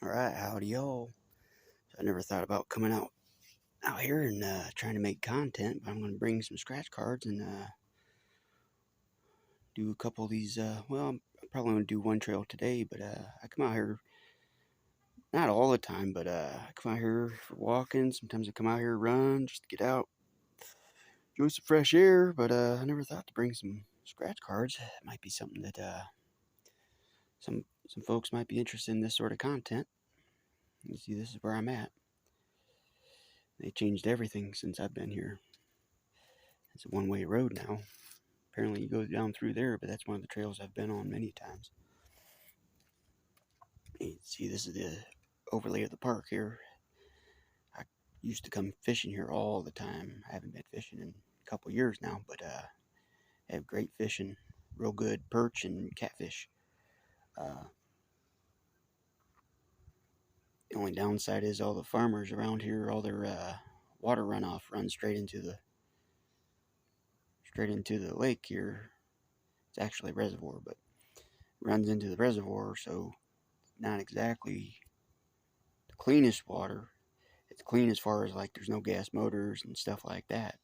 Alright, howdy y'all. I never thought about coming out here and trying to make content, but I'm going to bring some scratch cards and do a couple of these. Well, I'm probably going to do one trail today, but I come out here, not all the time, but I come out here for walking. Sometimes I come out here to run, just to get out, enjoy some fresh air, but I never thought to bring some scratch cards. It might be something that some folks might be interested in this sort of content. You see, this is where I'm at. They changed everything since I've been here. It's a one-way road now. Apparently you go down through there, but that's one of the trails I've been on many times. You see, this is the overlay of the park here. I used to come fishing here all the time. I haven't been fishing in a couple years now, but have great fishing, real good perch and catfish. The only downside is all the farmers around here, all their water runoff runs straight into the lake here. It's actually a reservoir, but runs into the reservoir, so not exactly the cleanest water. It's clean as far as like there's no gas motors and stuff like that,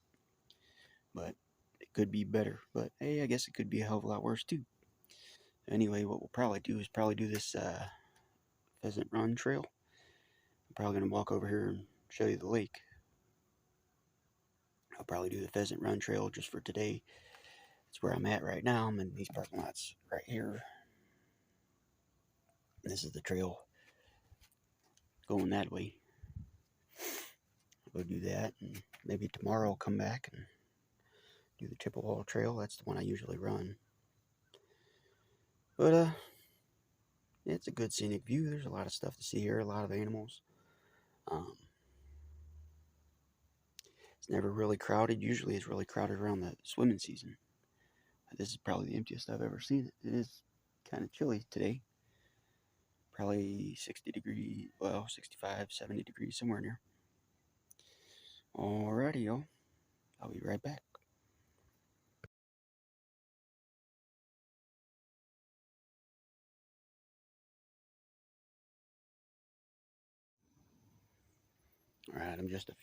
but it could be better. But hey, I guess it could be a hell of a lot worse too. Anyway, what we'll probably do is do this Pheasant Run trail. I'm probably going to walk over here and show you the lake. I'll probably do the Pheasant Run trail just for today. That's where I'm at right now. I'm in these parking lots right here. This is the trail going that way. I'll go do that, and maybe tomorrow I'll come back and do the Chippewa Trail. That's the one I usually run. But it's a good scenic view. There's a lot of stuff to see here, a lot of animals. It's never really crowded. Usually it's really crowded around the swimming season. This is probably the emptiest I've ever seen it. It is kind of chilly today. Probably 60 degrees, well, 65, 70 degrees, somewhere near. Alrighty, y'all. I'll be right back. Alright, I'm just about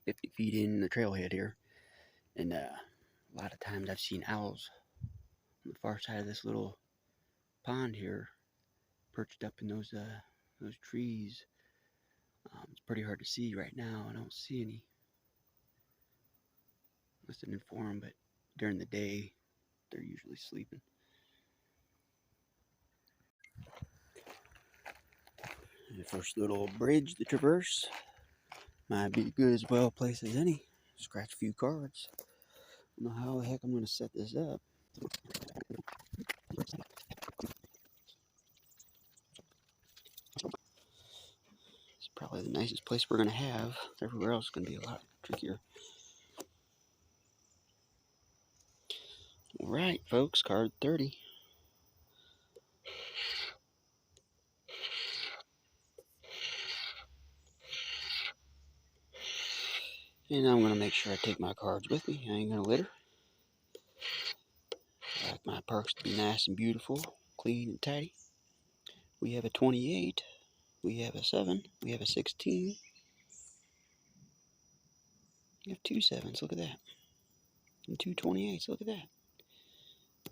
50 feet in the trailhead here. And a lot of times I've seen owls on the far side of this little pond here, perched up in those trees. It's pretty hard to see right now. I don't see any. Listening for them, but during the day, they're usually sleeping. And the first little bridge to traverse might be good as well place as any. Scratch a few cards. I don't know how the heck I'm going to set this up. It's probably the nicest place we're going to have. Everywhere else is going to be a lot trickier. Alright, folks, card 30. And I'm going to make sure I take my cards with me. I ain't going to litter. I like my parks to be nice and beautiful, clean and tidy. We have a 28. We have a 7. We have a 16. We have 2 7s. Look at that. And 2 28s. Look at that.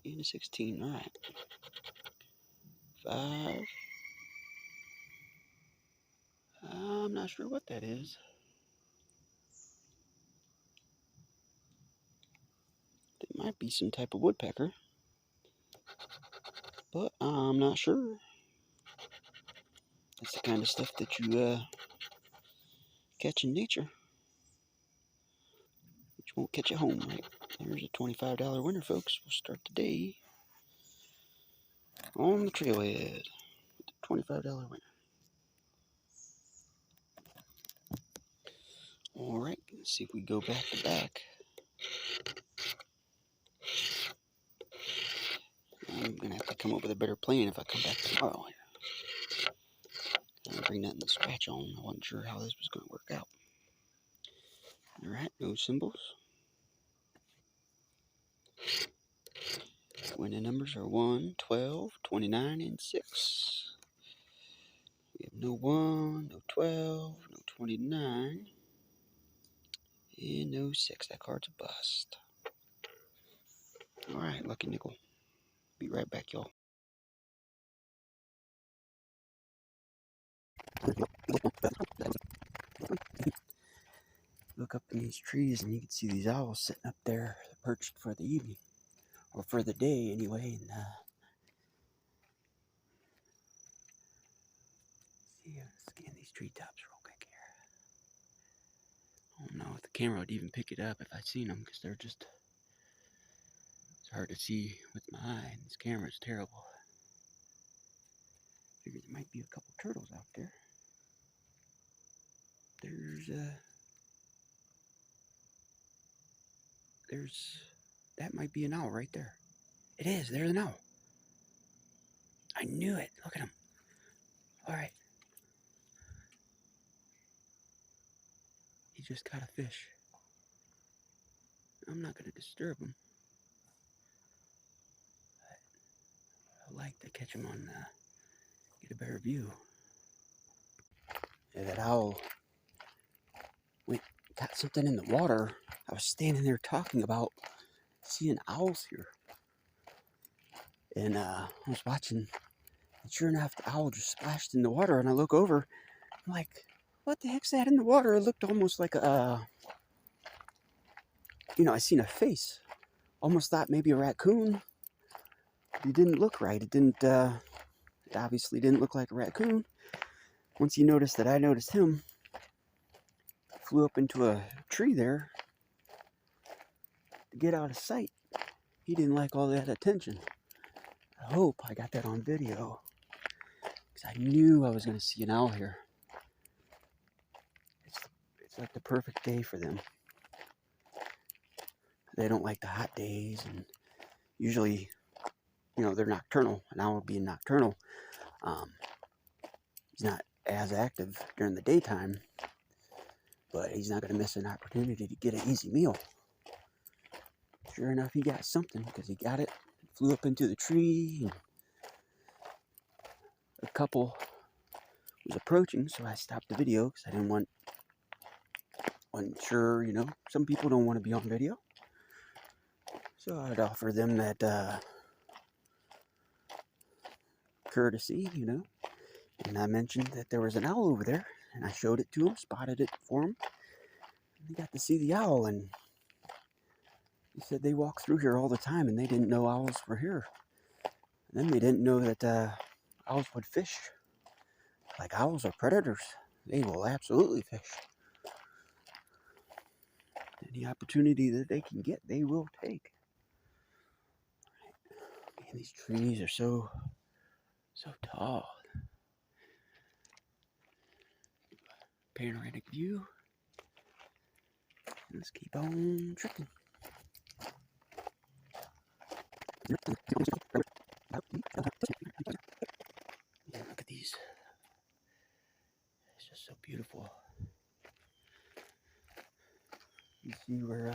And a 16. Alright. 5. I'm not sure what that is. It might be some type of woodpecker. But I'm not sure. That's the kind of stuff that you catch in nature. Which won't catch at home, right? There's a $25 winner, folks. We'll start today on the trailhead with the $25 winner. Alright, let's see if we go back to back. I'm going to have to come up with a better plan if I come back tomorrow. I'm going to bring nothing to scratch on. I wasn't sure how this was going to work out. Alright, no symbols. Winning numbers are 1, 12, 29, and 6. We have no 1, no 12, no 29, and no 6. That card's a bust. Alright, lucky nickel. Be right back, y'all. Look up in these trees and you can see these owls sitting up there perched for the evening. Or for the day anyway. And see, scan these treetops real quick here. I don't know if the camera would even pick it up if I seen them, because they're just, it's hard to see with my eye. This camera's terrible. Figure there might be a couple turtles out there. That might be an owl right there. It is, there's an owl. I knew it, look at him. Alright. He just caught a fish. I'm not going to disturb him. I like to catch him on, get a better view. Yeah, that owl got something in the water. I was standing there talking about seeing owls here. And I was watching, and sure enough, the owl just splashed in the water, and I look over, I'm like, what the heck's that in the water? It looked almost like a, I seen a face. Almost thought maybe a raccoon. It didn't look right. It obviously didn't look like a raccoon. Once he noticed that I noticed him, flew up into a tree there to get out of sight. He didn't like all that attention. I hope I got that on video, because I knew I was going to see an owl here. It's like the perfect day for them. They don't like the hot days, and usually, they're nocturnal. An owl being nocturnal, he's not as active during the daytime, but he's not going to miss an opportunity to get an easy meal. Sure enough, he got something, because he got it, flew up into the tree, and a couple was approaching, so I stopped the video, because I wasn't sure, some people don't want to be on video. So I'd offer them that courtesy, and I mentioned that there was an owl over there, and I showed it to him, spotted it for him, and they got to see the owl, and he said they walk through here all the time, and they didn't know owls were here. And then they didn't know that owls would fish. Like, owls are predators. They will absolutely fish. Any opportunity that they can get, they will take. Man, these trees are so tall. Panoramic view. Let's keep on trucking. Yeah, look at these. It's just so beautiful. You see where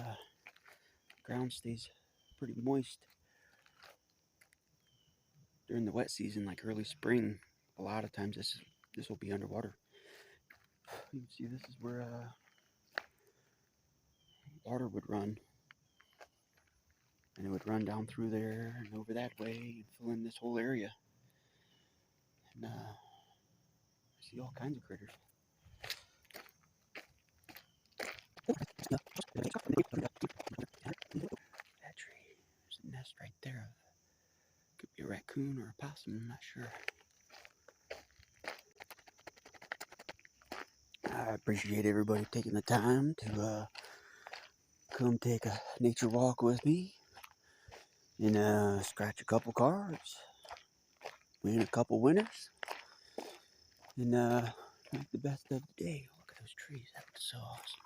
ground stays pretty moist during the wet season, like early spring. A lot of times this will be underwater. You can see this is where water would run, and it would run down through there and over that way and fill in this whole area. And see all kinds of critters. That tree, there's a nest right there. Could be a raccoon or a possum, I'm not sure. I appreciate everybody taking the time to come take a nature walk with me and scratch a couple cards, win a couple winners, and make the best of the day. Look at those trees. That looks so awesome.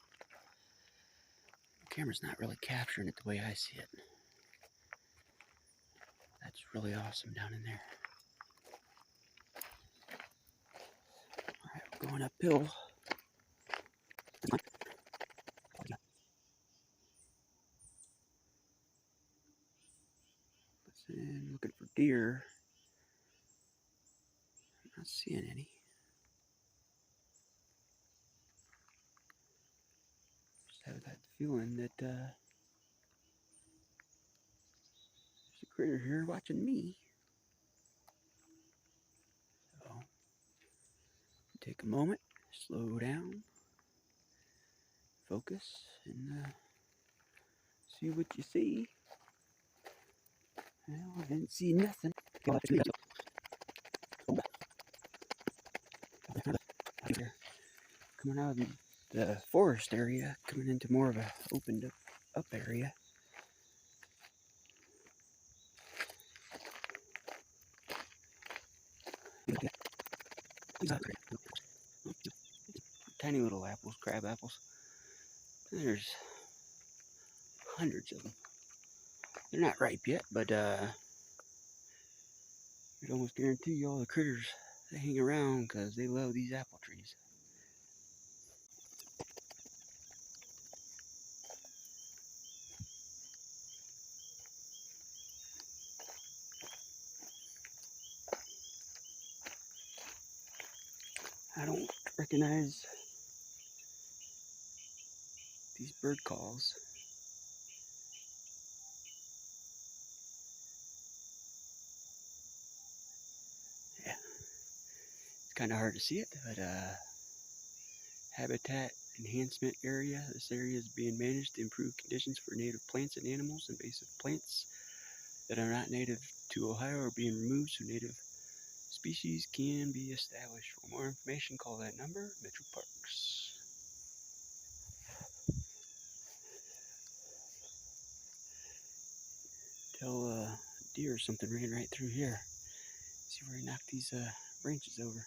The camera's not really capturing it the way I see it. That's really awesome down in there. Alright, we're going uphill. And looking for deer. I'm not seeing any. feeling that there's a critter here watching me. So take a moment, slow down, focus, and see what you see. Well, I didn't see nothing. Coming out of the forest area, coming into more of a opened up area. Tiny little apples, crab apples. There's hundreds of them. They're not ripe yet, but I'd almost guarantee you all the critters, they hang around because they love these apple trees. I don't recognize these bird calls. Yeah, it's kind of hard to see it, but habitat enhancement area. This area is being managed to improve conditions for native plants and animals. Invasive plants that are not native to Ohio are being removed so native species can be established. For more information, call that number, Metro Parks. Tell deer or something ran right through here. See where he knocked these branches over.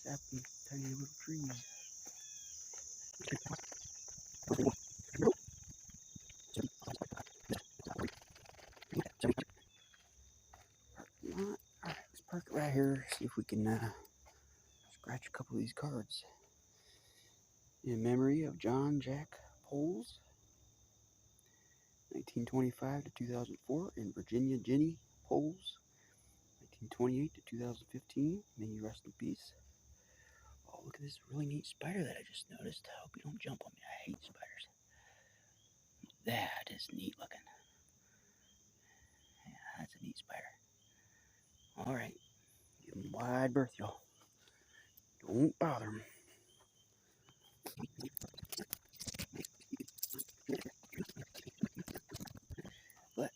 Sapping tiny little trees. Alright, let's park it right here. See if we can scratch a couple of these cards. In memory of John Jack Poles, 1925 to 2004, and Virginia Jenny Poles, 1928 to 2015. May you rest in peace. Oh, look at this really neat spider that I just noticed. I hope you don't jump on me. I hate spiders. That is neat looking. Yeah, that's a neat spider. Alright, give them wide berth, y'all. Don't bother them. But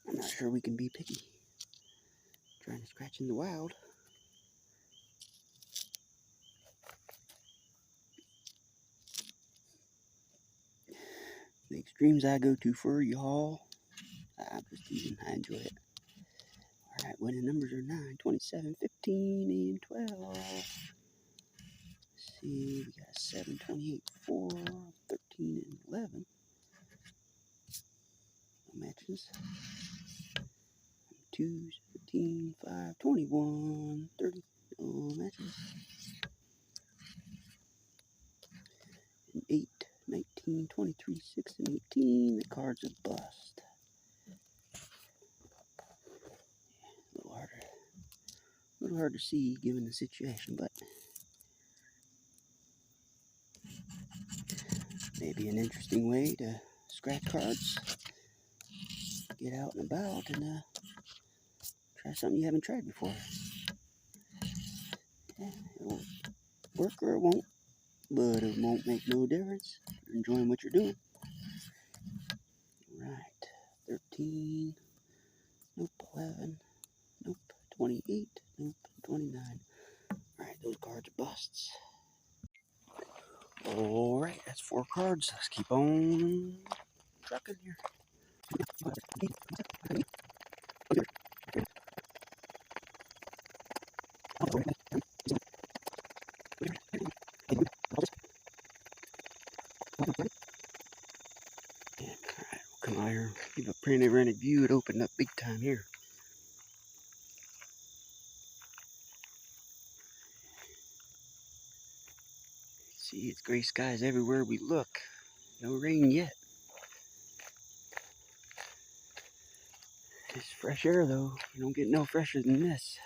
I'm not sure we can be picky. Trying to scratch in the wild. The extremes I go to for y'all, I'm just teasing. I enjoy it. Alright, winning numbers are 9, 27, 15, and 12. Let's see, we got 7, 28, 4, 13, and 11. No matches. 2, 17, 5, 21, 30. No matches. And 8, 19, 23, 6, and 18. The cards are bust. A little hard to see given the situation, but maybe an interesting way to scratch cards. Get out and about and try something you haven't tried before. Yeah, it'll work or it won't, but it won't make no difference. You're enjoying what you're doing. Right, 13, nope, 11, nope, 28, nope, 29. Alright, those cards are busts. Alright, that's 4 cards. Let's keep on trucking here. Come out here, give a panoramic view. It opened up big time here. See, it's gray skies everywhere we look. No rain yet. It's fresh air though. You don't get no fresher than this.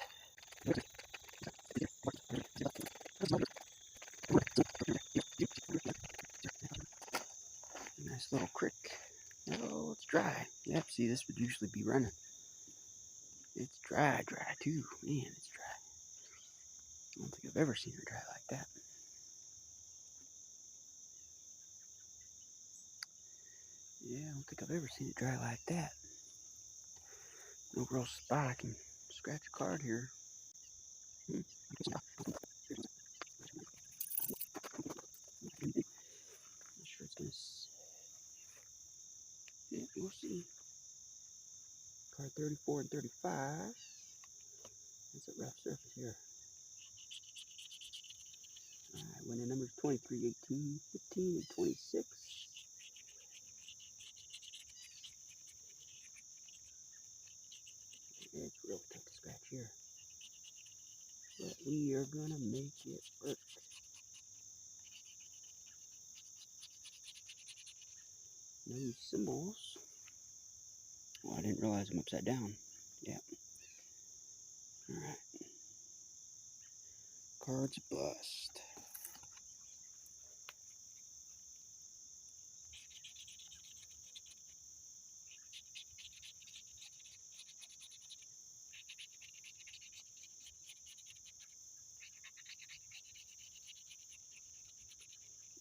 Nice little creek. Oh, it's dry. Yep, see, this would usually be running. It's dry too. Man, it's dry. I don't think I've ever seen it dry like that. Yeah, I don't think I've ever seen it dry like that. No real spot I can scratch a card here. I'm sure it's gonna. Yeah, we'll see. Card 34 and 35. That's a rough surface here. Alright, winning numbers 23, 18, 15, and 26. It's real tough to scratch here. But we are gonna make it work. No symbols. Oh, I didn't realize I'm upside down. Yeah. Alright. Cards bust.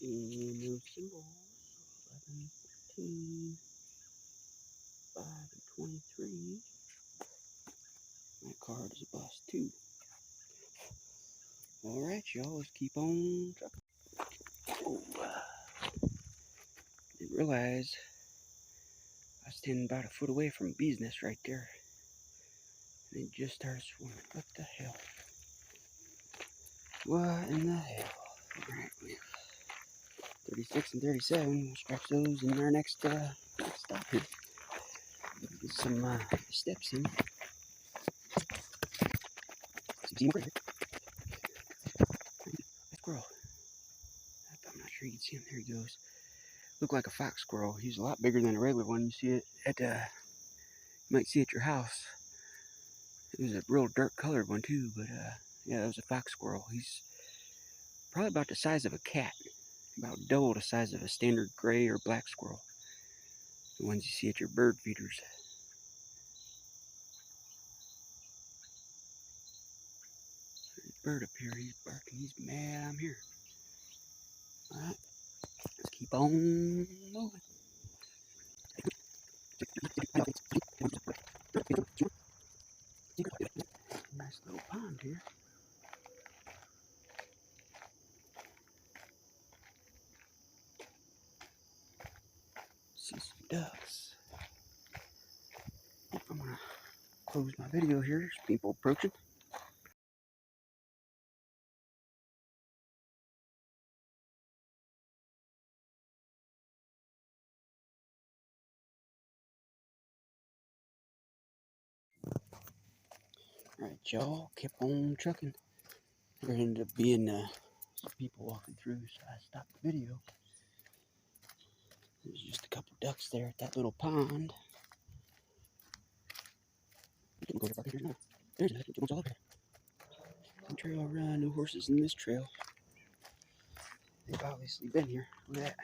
And no symbols. 11, 14, 5, and 23. My card is a bust too. Alright, y'all, let's keep on trucking. Oh, didn't realize I was standing about a foot away from a bee's nest right there. And it just started swarming. What the hell? What in the hell? Alright, we have 36 and 37. We'll scratch those in our next stop here. Get some steps in. Some squirrel. I'm not sure you can see him. There he goes. Look like a fox squirrel. He's a lot bigger than a regular one. You see it at you might see it at your house. It was a real dark colored one too, but yeah, that was a fox squirrel. He's probably about the size of a cat, about double the size of a standard gray or black squirrel. The ones you see at your bird feeders. There's a bird up here. He's barking. He's mad I'm here. All right, let's keep on moving. Nice little pond here. See some ducks. I'm gonna close my video here. There's people approaching. Alright, y'all, keep on trucking. There ended up being some people walking through, so I stopped the video. There's just a couple ducks there at that little pond. We can go over here now. There's nothing all over there. One trail run, no horses in this trail. They've obviously been here. Look at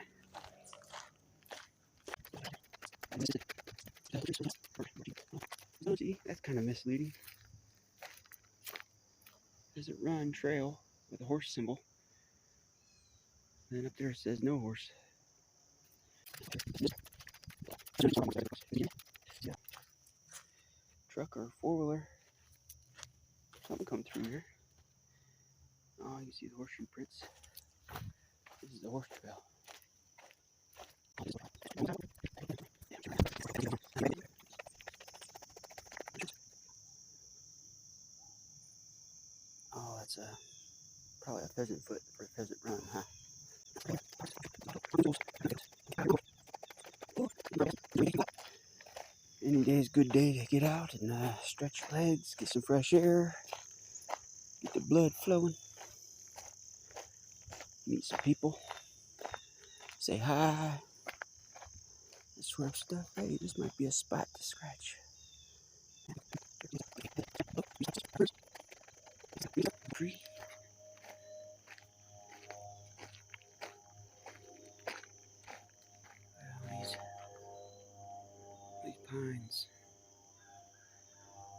that. See, that's kind of misleading. There's a run trail with a horse symbol. And then up there it says no horse. Truck or four-wheeler. Something come through here. Oh, you can see the horseshoe prints. This is the horse trail. Oh, that's probably a pheasant foot or a pheasant run, huh? Any day is a good day to get out and stretch your legs, get some fresh air, get the blood flowing, meet some people, say hi, that sort of stuff. Hey, this might be a spot to scratch. Tree.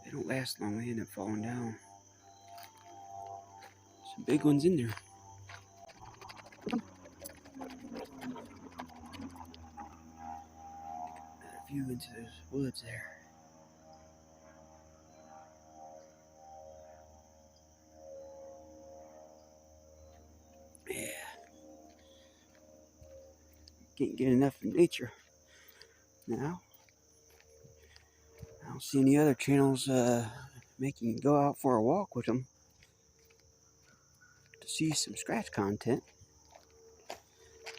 They don't last long, they end up falling down. Some big ones in there. Another view into those woods there. Yeah. Can't get enough of nature now. I don't see any other channels making you go out for a walk with them to see some scratch content.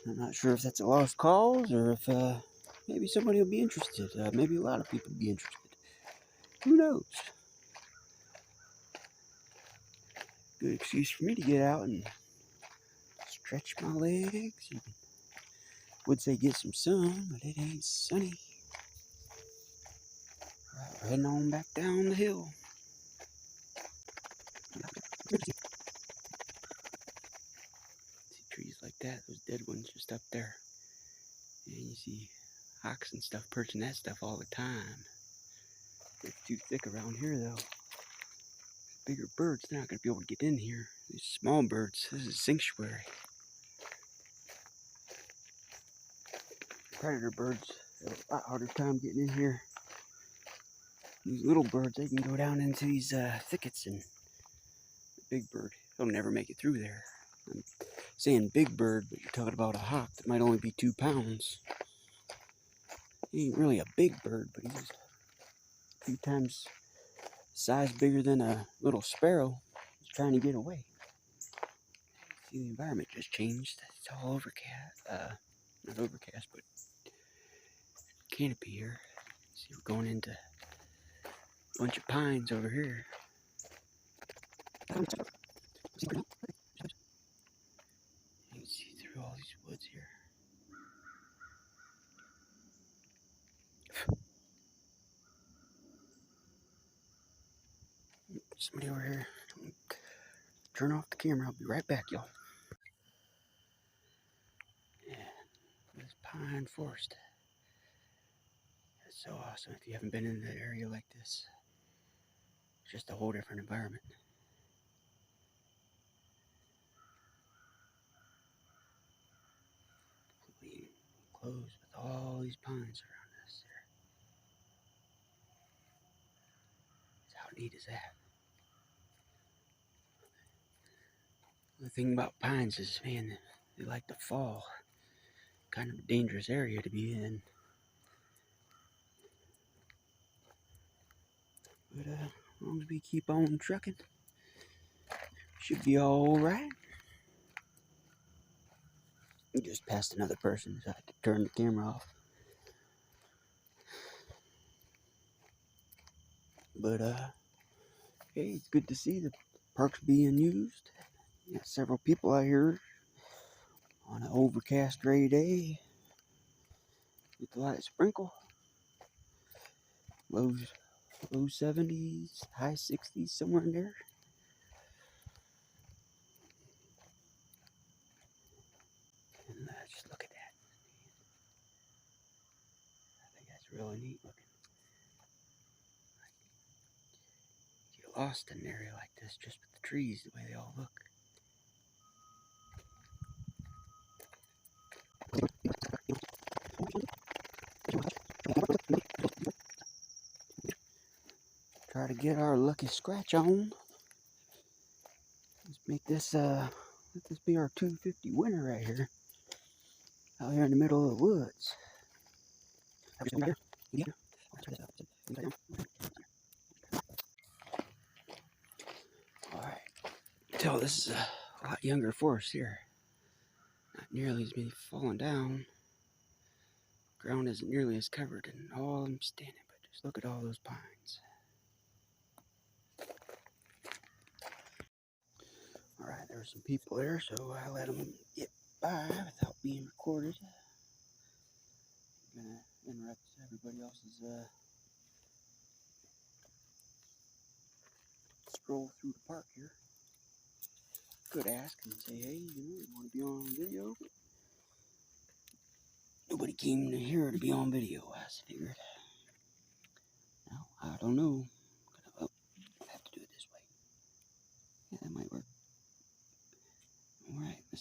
I'm not sure if that's a lost cause or if maybe somebody will be interested. Maybe a lot of people will be interested. Who knows? Good excuse for me to get out and stretch my legs. And would say get some sun, but it ain't sunny. Right, we're heading on back down the hill. See trees like that, those dead ones just up there. And you see hawks and stuff perching that stuff all the time. It's too thick around here though. Bigger birds, they're not going to be able to get in here. These small birds, this is sanctuary. Predator birds have a lot harder time getting in here. These little birds, they can go down into these thickets, and the big bird, he'll never make it through there. I'm saying big bird, but you're talking about a hawk that might only be 2 pounds. He ain't really a big bird, but he's a few times size bigger than a little sparrow. He's trying to get away. See, the environment just changed. It's all overcast. Not overcast, but canopy here. See, we're going into a bunch of pines over here. You can see through all these woods here. Somebody over here. Turn off the camera. I'll be right back, y'all. Yeah, this pine forest. It's so awesome. If you haven't been in an area like this, it's just a whole different environment. Completely closed with all these pines around us. How neat is that? The thing about pines is, man, they like to fall. Kind of a dangerous area to be in. But as long as we keep on trucking, should be alright. We just passed another person, so I had to turn the camera off. But hey, it's good to see the park's being used. Got several people out here on an overcast gray day. With a light sprinkle. Low 70s, high 60s, somewhere in there. And just look at that. I think that's really neat looking. You get lost in an area like this just with the trees, the way they all look. Try to get our lucky scratch on. Let's make this let this be our 250 winner right here. Out here in the middle of the woods. Alright. Tell this is a lot younger forest here. Not nearly as many falling down. Ground isn't nearly as covered and all I'm standing, but just look at all those pines. Alright, there were some people there, so I let them get by without being recorded. I'm gonna interrupt everybody else's stroll through the park here. Could ask and say, hey, you want to be on video? But nobody came here to be on video, I figured. Now, I don't know. I'm gonna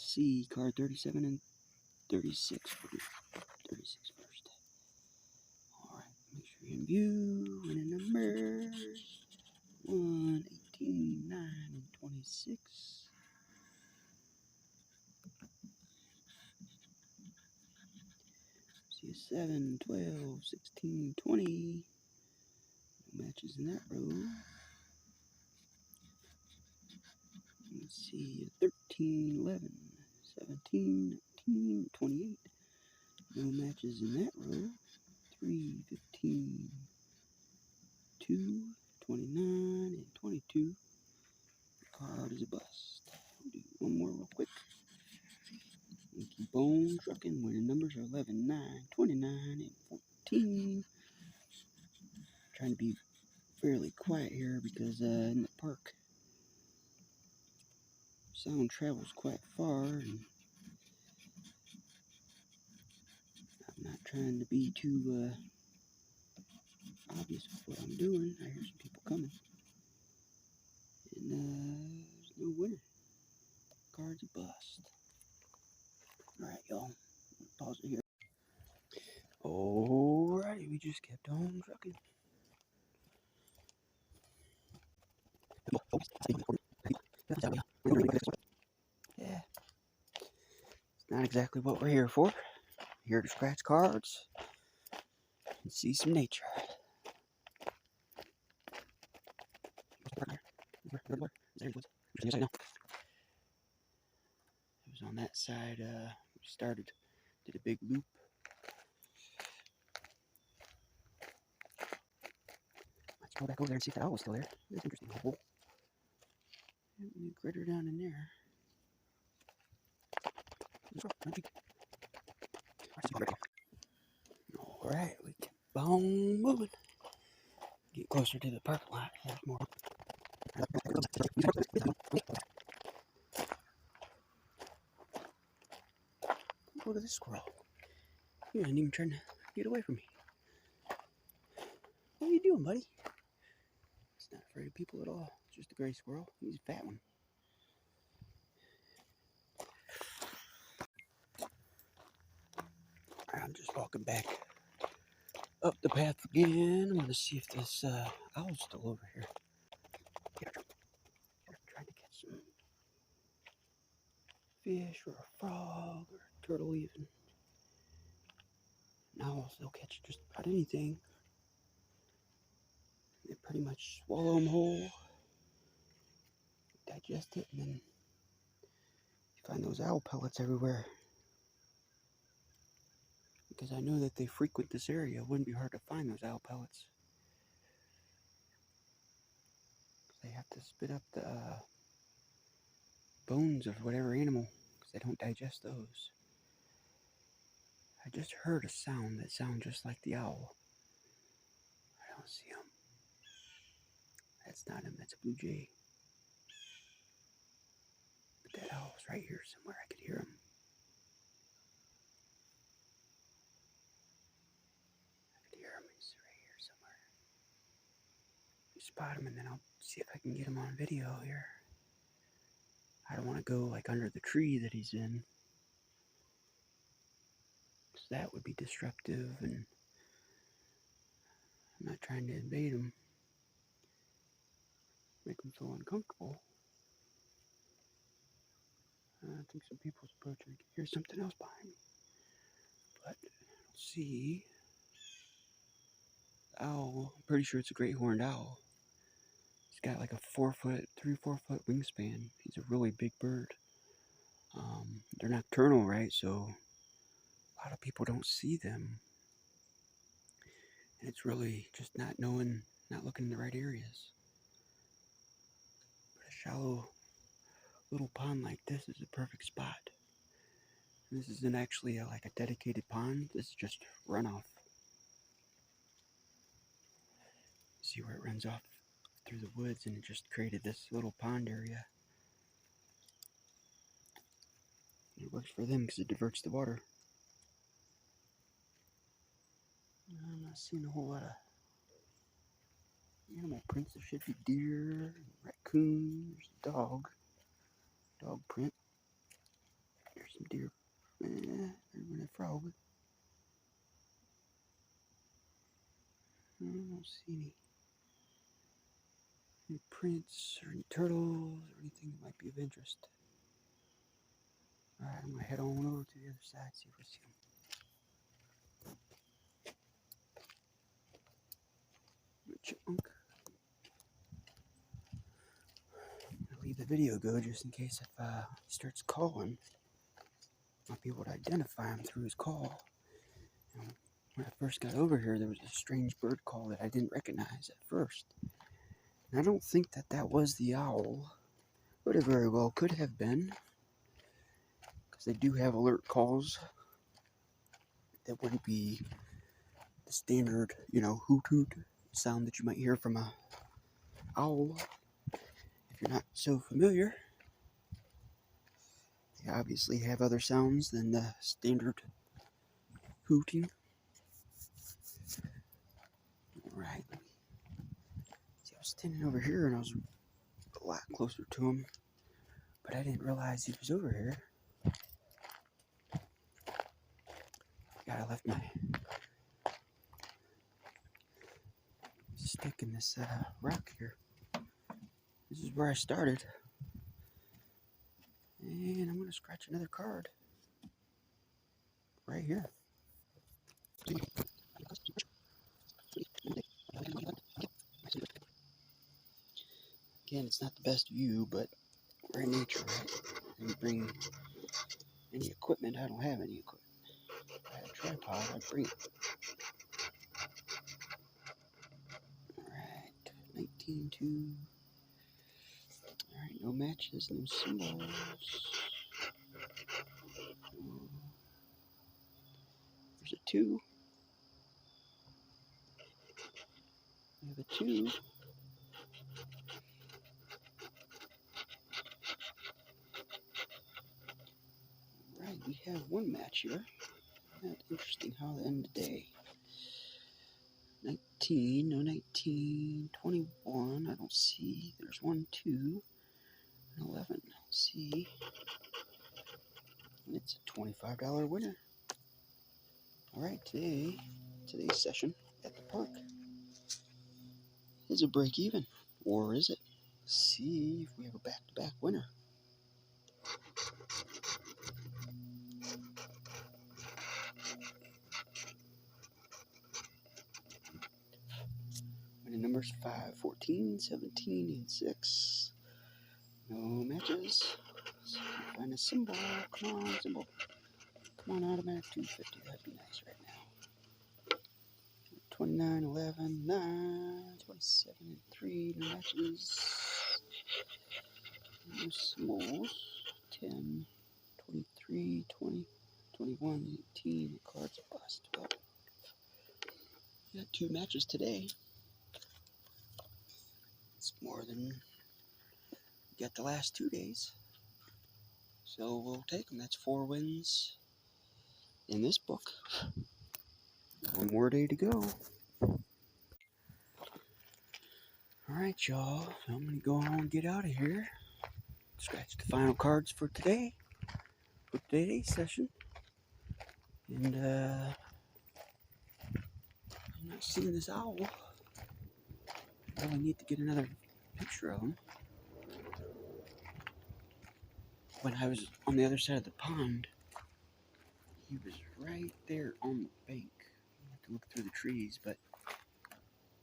see card 37 and 36. We'll do 36 first. Alright, make sure you're in view. Winning numbers 1, 18, 9, and 26. See a 7, 12, 16, 20. No matches in that row. Let's see, 13, 11, 17, 19, 28. No matches in that row. 3, 15, 2, 29, and 22. The card is a bust. We'll do one more real quick. And keep on trucking where the numbers are 11, 9, 29, and 14. Trying to be fairly quiet here because in the park, sound travels quite far, and I'm not trying to be too obvious with what I'm doing. I hear some people coming, and there's no winner. Card's a bust. Alright, y'all. Pause it here. Alrighty, we just kept on trucking. Yeah. It's not exactly what we're here for. Here to scratch cards and see some nature. It was on that side, we started, did a big loop. Let's go back over there and see if the owl was still there. That's interesting. Hole. Critter down in there. Alright, we keep on moving. Get closer to the parking lot. There's more. Look at this squirrel. He ain't even trying to get away from me. What are you doing, buddy? He's not afraid of people at all. It's just a gray squirrel. He's a fat one. I'm just walking back up the path again. I'm going to see if this owl's still over here. Trying to catch some fish or a frog or a turtle even. Owls, they'll catch just about anything. They pretty much swallow them whole, digest it, and then you find those owl pellets everywhere. Because I know that they frequent this area. It wouldn't be hard to find those owl pellets. They have to spit up the bones of whatever animal, because they don't digest those. I just heard a sound that sounds just like the owl. I don't see him. That's not him, that's a blue jay. But that owl's right here somewhere. I could hear him. He's right here somewhere. You spot him and then I'll see if I can get him on video here. I don't want to go like under the tree that he's in, because that would be disruptive, and I'm not trying to invade him, make him feel uncomfortable. I think some people's approaching. I can hear something else behind me, but I don't see the owl. I'm pretty sure it's a great horned owl. He's got like a 4 foot, 3-4 foot wingspan. He's a really big bird. They're nocturnal, right? So a lot of people don't see them. And it's really just not knowing, not looking in the right areas. But a shallow little pond like this is a perfect spot. This isn't actually like a dedicated pond. This is just runoff. See where it runs off through the woods, and it just created this little pond area. It works for them because it diverts the water. I'm not seeing a whole lot of animal prints. There should be deer, raccoon, there's a dog print. some deer. There's a frog. I don't see any prints or any turtles or anything that might be of interest. Alright, I'm going to head on over to the other side, see if we see them. Chipmunk. I'm going to leave the video go just in case if he starts calling, I'll be able to identify him through his call. When I first got over here, there was a strange bird call that I didn't recognize at first. And I don't think that that was the owl, but it very well could have been, because they do have alert calls that wouldn't be the standard, hoot hoot sound that you might hear from a owl. If you're not so familiar, they obviously have other sounds than the standard hooting. Alright. See, I was standing over here and I was a lot closer to him, but I didn't realize he was over here. God, I left my stick in this rock here. This is where I started. And I'm going to scratch another card right here. Again, it's not the best view, but we're in nature, right? I didn't bring any equipment. I don't have any equipment. If I had a tripod, I'd bring it. Alright, 19-2. Alright, no matches, no symbols. There's a 2. We have a 2. Right, we have one match here. That's interesting how the end of the day. 19, no 19, 21, I don't see. There's 1, 2, and 11, I don't see. And it's a $25 winner. Alright, today's session at the park is a break even. Or is it? Let's see if we have a back-to-back winner. Winning numbers 5, 14, 17, and 6. No matches. So find a symbol. Come on, symbol. Come on, automatic 250. That'd be nice right now. 29, 11, 9, 27, and 3. No matches. No symbols. 10, 23, 20, 21, 18. The cards bust. Well, we got 2 matches today. It's more than we got the last 2 days. So we'll take them. That's 4 wins in this book. One more day to go. Alright, y'all. So I'm going to go on and get out of here. Scratch the final cards for today. For today's session. And, I'm not seeing this owl. I really need to get another picture of him. When I was on the other side of the pond, he was right there on the bank. I have to look through the trees, but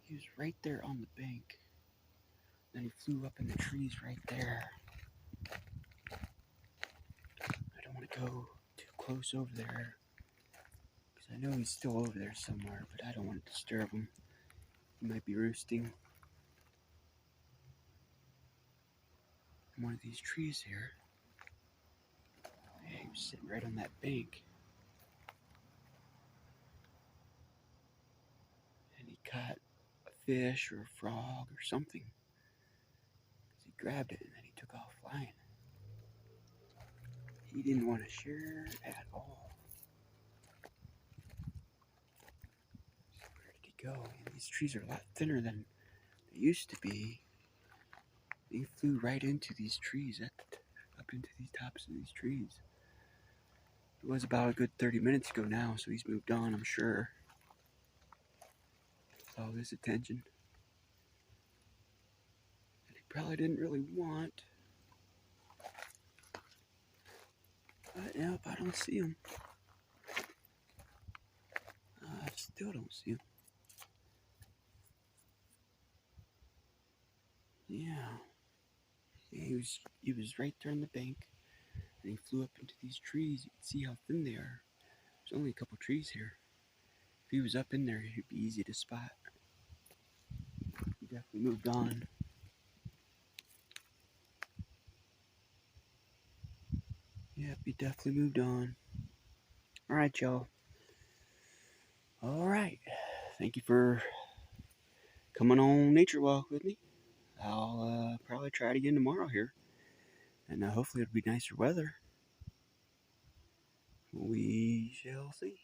he was right there on the bank. Then he flew up in the trees right there. I don't want to go too close over there, because I know he's still over there somewhere, but I don't want to disturb him. He might be roosting in one of these trees here. Yeah, he was sitting right on that bank. And he caught a fish or a frog or something. He grabbed it and then he took off flying. He didn't want to share at all. So where did he go? And these trees are a lot thinner than they used to be. He flew right into these trees, up into these tops of these trees. It was about a good 30 minutes ago now, so he's moved on, I'm sure. With all his attention that he probably didn't really want. But nope, I don't see him. I still don't see him. Yeah. He was right there on the bank, and he flew up into these trees. You can see how thin they are. There's only a couple trees here. If he was up in there, he'd be easy to spot. He definitely moved on. Yep, he definitely moved on. Alright, y'all. Alright. Thank you for coming on Nature Walk with me. I'll probably try it again tomorrow here. And hopefully it'll be nicer weather. We shall see.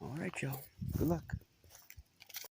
Alright, y'all. Good luck.